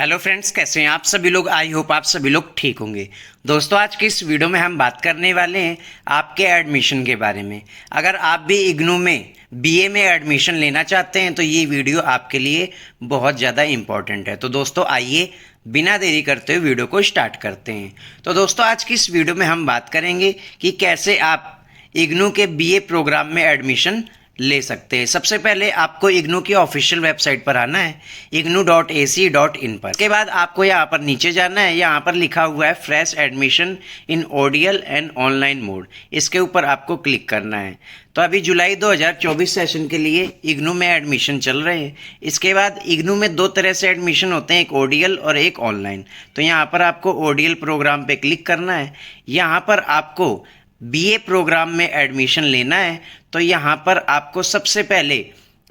Hello friends, कैसे हैं आप सभी लोग। आई होप आप सभी लोग ठीक होंगे। दोस्तों, आज की इस वीडियो में हम बात करने वाले हैं आपके एडमिशन के बारे में। अगर आप भी इग्नू में बीए में एडमिशन लेना चाहते हैं तो ये वीडियो आपके लिए बहुत ज़्यादा इम्पॉर्टेंट है। तो दोस्तों, आइए बिना देरी करते हुए वीडियो को स्टार्ट करते हैं। तो दोस्तों, आज की इस वीडियो में हम बात करेंगे कि कैसे आप इग्नू के बीए प्रोग्राम में एडमिशन ले सकते हैं। सबसे पहले आपको इग्नू की ऑफिशियल वेबसाइट पर आना है, ignu.ac.in पर। उसके बाद आपको यहाँ पर नीचे जाना है, यहाँ पर लिखा हुआ है fresh admission in ODL and online mode. इसके ऊपर आपको क्लिक करना है। तो अभी जुलाई 2024 सेशन के लिए इग्नू में एडमिशन चल रहे हैं। इसके बाद इग्नू में दो तरह से एडमिशन होते हैं, एक ओडीएल और एक ऑनलाइन। तो यहाँ पर आपको ओडीएल प्रोग्राम पे क्लिक करना है। यहाँ पर आपको बीए प्रोग्राम में एडमिशन लेना है। तो यहाँ पर आपको सबसे पहले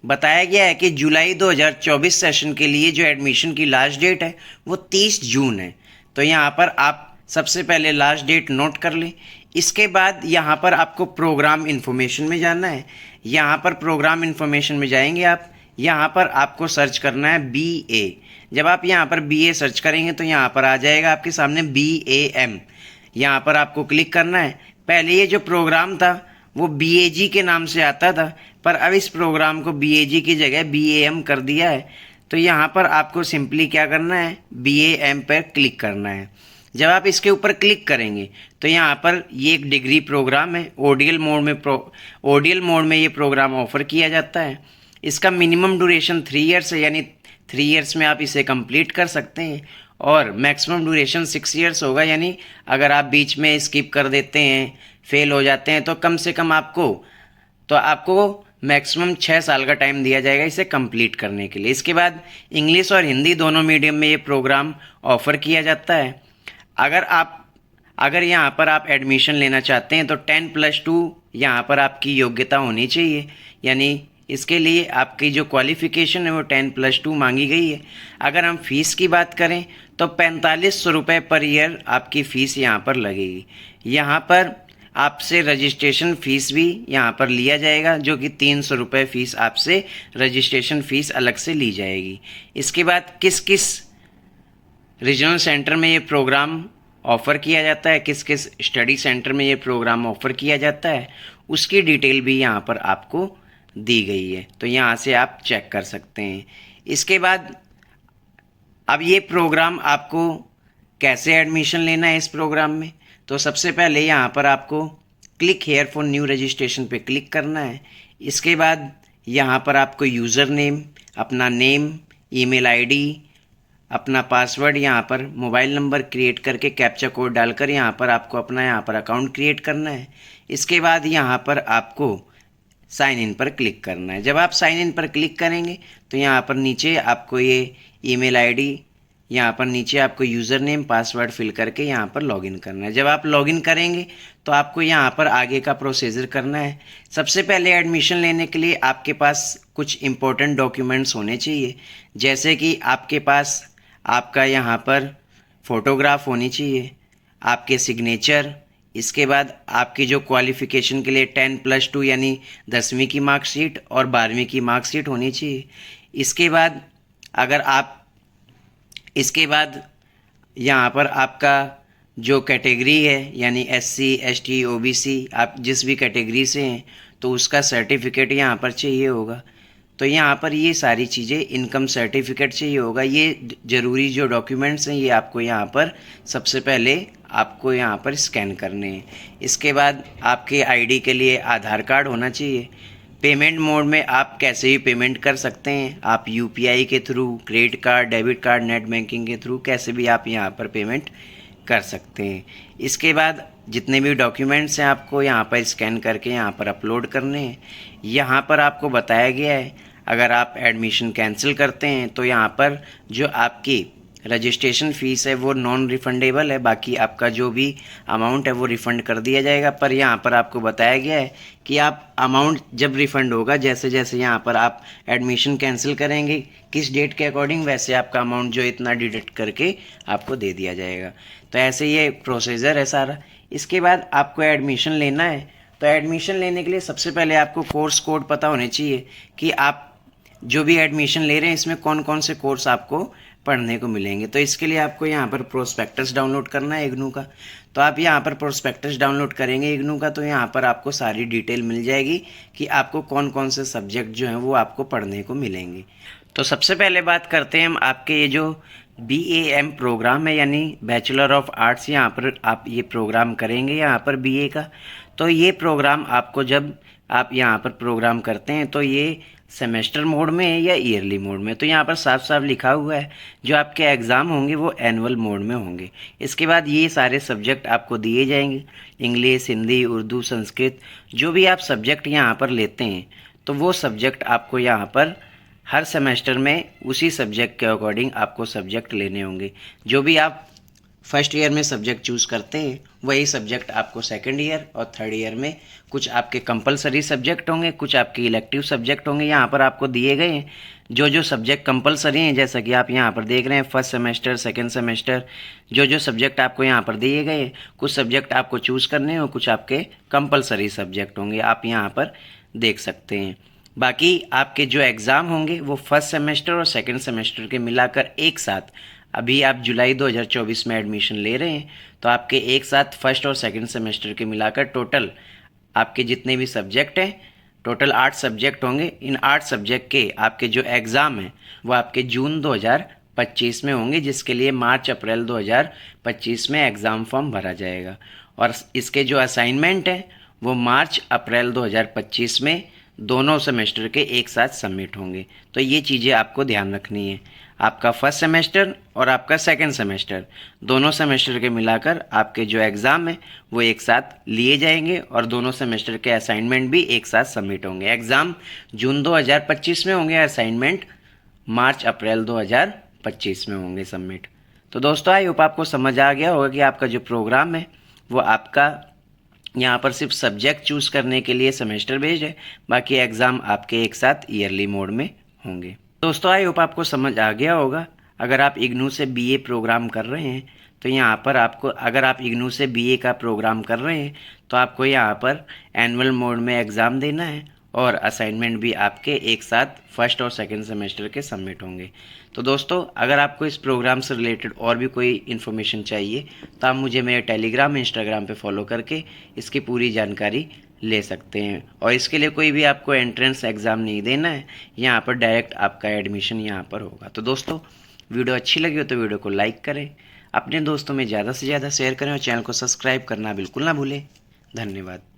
बताया गया है कि जुलाई 2024 सेशन के लिए जो एडमिशन की लास्ट डेट है वो 30 जून है। तो यहाँ पर आप सबसे पहले लास्ट डेट नोट कर लें। इसके बाद यहाँ पर आपको प्रोग्राम इन्फॉर्मेशन में जाना है। यहाँ पर प्रोग्राम इन्फॉर्मेशन में जाएंगे आप, यहाँ पर आपको सर्च करना है बीए। जब आप यहाँ पर बीए सर्च करेंगे तो यहाँ पर आ जाएगा आपके सामने BAM। यहाँ पर आपको क्लिक करना है। पहले ये जो प्रोग्राम था वो BAG के नाम से आता था, पर अब इस प्रोग्राम को BAG की जगह BAM कर दिया है। तो यहाँ पर आपको सिंपली क्या करना है, BAM पर क्लिक करना है। जब आप इसके ऊपर क्लिक करेंगे तो यहाँ पर ये एक डिग्री प्रोग्राम है। ओडीएल मोड में ये प्रोग्राम ऑफर किया जाता है। इसका मिनिमम ड्यूरेशन 3 ईयर्स है, यानी 3 ईयर्स में आप इसे कंप्लीट कर सकते हैं। और मैक्सिमम ड्यूरेशन 6 ईयर्स होगा, यानी अगर आप बीच में स्किप कर देते हैं, फेल हो जाते हैं, तो कम से कम आपको मैक्सिमम 6 साल का टाइम दिया जाएगा इसे कंप्लीट करने के लिए। इसके बाद इंग्लिश और हिंदी दोनों मीडियम में ये प्रोग्राम ऑफ़र किया जाता है। अगर यहाँ पर आप एडमिशन लेना चाहते हैं तो 10+2 यहाँ पर आपकी योग्यता होनी चाहिए, यानी इसके लिए आपकी जो क्वालिफ़िकेशन है वो 10+2 मांगी गई है। अगर हम फ़ीस की बात करें तो 4500 रुपये पर ईयर आपकी फ़ीस यहाँ पर लगेगी। यहाँ पर आपसे रजिस्ट्रेशन फ़ीस भी यहाँ पर लिया जाएगा, जो कि 300 रुपये फ़ीस आपसे रजिस्ट्रेशन फ़ीस अलग से ली जाएगी। इसके बाद किस किस रीजनल सेंटर में ये प्रोग्राम ऑफ़र किया जाता है, किस किस स्टडी सेंटर में ये प्रोग्राम ऑफ़र किया जाता है, उसकी डिटेल भी यहाँ पर आपको दी गई है। तो यहाँ से आप चेक कर सकते हैं। इसके बाद अब ये प्रोग्राम आपको कैसे एडमिशन लेना है इस प्रोग्राम में, तो सबसे पहले यहाँ पर आपको click here for new registration पे क्लिक करना है। इसके बाद यहाँ पर आपको यूज़र नेम, अपना नेम, ईमेल आईडी, अपना पासवर्ड, यहाँ पर मोबाइल नंबर क्रिएट करके कैप्चा कोड डालकर यहाँ पर आपको अपना यहाँ पर अकाउंट क्रिएट करना है। इसके बाद यहाँ पर आपको साइन इन पर क्लिक करना है। जब आप साइन इन पर क्लिक करेंगे तो यहाँ पर नीचे आपको ये ईमेल आईडी, यहाँ पर नीचे आपको यूज़र नेम, पासवर्ड फिल करके यहाँ पर लॉगिन करना है। जब आप लॉगिन करेंगे तो आपको यहाँ पर आगे का प्रोसीजर करना है। सबसे पहले एडमिशन लेने के लिए आपके पास कुछ इम्पोर्टेंट डॉक्यूमेंट्स होने चाहिए, जैसे कि आपके पास आपका यहाँ पर फ़ोटोग्राफ होनी चाहिए, आपके सिग्नेचर। इसके बाद आपकी जो क्वालिफ़िकेशन के लिए 10+2 यानी 10वीं की मार्कशीट और 12वीं की मार्कशीट होनी चाहिए। इसके बाद यहाँ पर आपका जो कैटेगरी है, यानी SC ST OBC, आप जिस भी कैटेगरी से हैं तो उसका सर्टिफिकेट यहाँ पर चाहिए होगा। तो यहाँ पर ये सारी चीज़ें, इनकम सर्टिफिकेट चाहिए होगा। ये ज़रूरी जो डॉक्यूमेंट्स हैं ये आपको यहाँ पर सबसे पहले आपको यहाँ पर स्कैन करने हैं। इसके बाद आपके आईडी के लिए आधार कार्ड होना चाहिए। पेमेंट मोड में आप कैसे भी पेमेंट कर सकते हैं, आप UPI के through, credit card, debit card, net banking के थ्रू, कैसे भी आप यहाँ पर पेमेंट कर सकते हैं। इसके बाद जितने भी डॉक्यूमेंट्स हैं आपको यहाँ पर स्कैन करके यहाँ पर अपलोड करने हैं। यहाँ पर आपको बताया गया है अगर आप एडमिशन कैंसिल करते हैं तो यहाँ पर जो आपकी रजिस्ट्रेशन फ़ीस है वो नॉन रिफ़ंडेबल है, बाकी आपका जो भी अमाउंट है वो रिफ़ंड कर दिया जाएगा। पर यहाँ पर आपको बताया गया है कि आप अमाउंट जब रिफ़ंड होगा, जैसे जैसे यहाँ पर आप एडमिशन कैंसिल करेंगे किस डेट के अकॉर्डिंग, वैसे आपका अमाउंट जो इतना डिडक्ट करके आपको दे दिया जाएगा। तो ऐसे ये प्रोसीजर है सारा। इसके बाद आपको एडमिशन लेना है। तो एडमिशन लेने के लिए सबसे पहले आपको कोर्स कोड पता होने चाहिए कि आप जो भी एडमिशन ले रहे हैं इसमें कौन कौन से कोर्स आपको पढ़ने को मिलेंगे। तो इसके लिए आपको यहाँ पर प्रोस्पेक्टस डाउनलोड करना है इग्नू का। तो आप यहाँ पर प्रोस्पेक्टस डाउनलोड करेंगे इग्नू का, तो यहाँ पर आपको सारी डिटेल मिल जाएगी कि आपको कौन कौन से सब्जेक्ट जो हैं वो आपको पढ़ने को मिलेंगे। तो सबसे पहले बात करते हैं हम आपके ये जो BAM प्रोग्राम है, यानी बैचलर ऑफ आर्ट्स, यहाँ पर आप ये प्रोग्राम करेंगे यहाँ पर BA का। तो ये प्रोग्राम आपको जब आप यहाँ पर प्रोग्राम करते हैं तो ये सेमेस्टर मोड में है या ईयरली मोड में। तो यहाँ पर साफ साफ लिखा हुआ है जो आपके एग्ज़ाम होंगे वो एनुअल मोड में होंगे। इसके बाद ये सारे सब्जेक्ट आपको दिए जाएंगे, इंग्लिश, हिंदी, उर्दू, संस्कृत, जो भी आप सब्जेक्ट यहाँ पर लेते हैं तो वो सब्जेक्ट आपको यहाँ पर हर सेमेस्टर में उसी सब्जेक्ट के अकॉर्डिंग आपको सब्जेक्ट लेने होंगे। जो भी आप फर्स्ट ईयर में सब्जेक्ट चूज़ करते हैं वही सब्जेक्ट आपको सेकंड ईयर और थर्ड ईयर में कुछ आपके कंपलसरी सब्जेक्ट होंगे, कुछ आपके इलेक्टिव सब्जेक्ट होंगे। यहाँ पर आपको दिए गए हैं जो जो सब्जेक्ट कंपलसरी हैं, जैसा कि आप यहाँ पर देख रहे हैं फर्स्ट सेमेस्टर, सेकंड सेमेस्टर, जो जो सब्जेक्ट आपको यहाँ पर दिए गए हैं, कुछ सब्जेक्ट आपको चूज़ करने हैं और कुछ आपके कंपलसरी सब्जेक्ट होंगे, आप यहाँ पर देख सकते हैं। बाकी आपके जो एग्ज़ाम होंगे वो फर्स्ट सेमेस्टर और सेकंड सेमेस्टर के मिलाकर एक साथ, अभी आप जुलाई 2024 में एडमिशन ले रहे हैं तो आपके एक साथ फर्स्ट और सेकंड सेमेस्टर के मिलाकर टोटल आपके जितने भी सब्जेक्ट हैं, टोटल 8 सब्जेक्ट होंगे। इन 8 सब्जेक्ट के आपके जो एग्ज़ाम हैं वो आपके जून 2025 में होंगे, जिसके लिए मार्च अप्रैल 2025 में एग्ज़ाम फॉर्म भरा जाएगा। और इसके जो असाइनमेंट हैं वो मार्च अप्रैल 2025 में दोनों सेमेस्टर के एक साथ सबमिट होंगे। तो ये चीज़ें आपको ध्यान रखनी है। आपका फर्स्ट सेमेस्टर और आपका सेकंड सेमेस्टर, दोनों सेमेस्टर के मिलाकर आपके जो एग्ज़ाम है वो एक साथ लिए जाएंगे और दोनों सेमेस्टर के असाइनमेंट भी एक साथ सबमिट होंगे। एग्ज़ाम जून 2025 में होंगे, असाइनमेंट मार्च अप्रैल 2025 में होंगे सबमिट। तो दोस्तों आई होप आपको समझ आ गया होगा कि आपका जो प्रोग्राम है वो आपका यहाँ पर सिर्फ सब्जेक्ट चूज़ करने के लिए सेमेस्टर बेस्ड है, बाकी एग्ज़ाम आपके एक साथ ईयरली मोड में होंगे। दोस्तों आई होप आपको समझ आ गया होगा। अगर आप इग्नू से BA प्रोग्राम कर रहे हैं तो यहाँ पर आपको, अगर आप इग्नू से BA का प्रोग्राम कर रहे हैं तो आपको यहाँ पर एनुअल मोड में एग्ज़ाम देना है और असाइनमेंट भी आपके एक साथ फर्स्ट और सेकंड सेमेस्टर के सबमिट होंगे। तो दोस्तों अगर आपको इस प्रोग्राम से रिलेटेड और भी कोई इन्फॉर्मेशन चाहिए तो आप मुझे मेरे टेलीग्राम, इंस्टाग्राम पे फॉलो करके इसकी पूरी जानकारी ले सकते हैं। और इसके लिए कोई भी आपको एंट्रेंस एग्ज़ाम नहीं देना है, यहाँ पर डायरेक्ट आपका एडमिशन यहाँ पर होगा। तो दोस्तों वीडियो अच्छी लगी हो तो वीडियो को लाइक करें, अपने दोस्तों में ज़्यादा से ज़्यादा शेयर करें और चैनल को सब्सक्राइब करना बिल्कुल ना भूलें। धन्यवाद।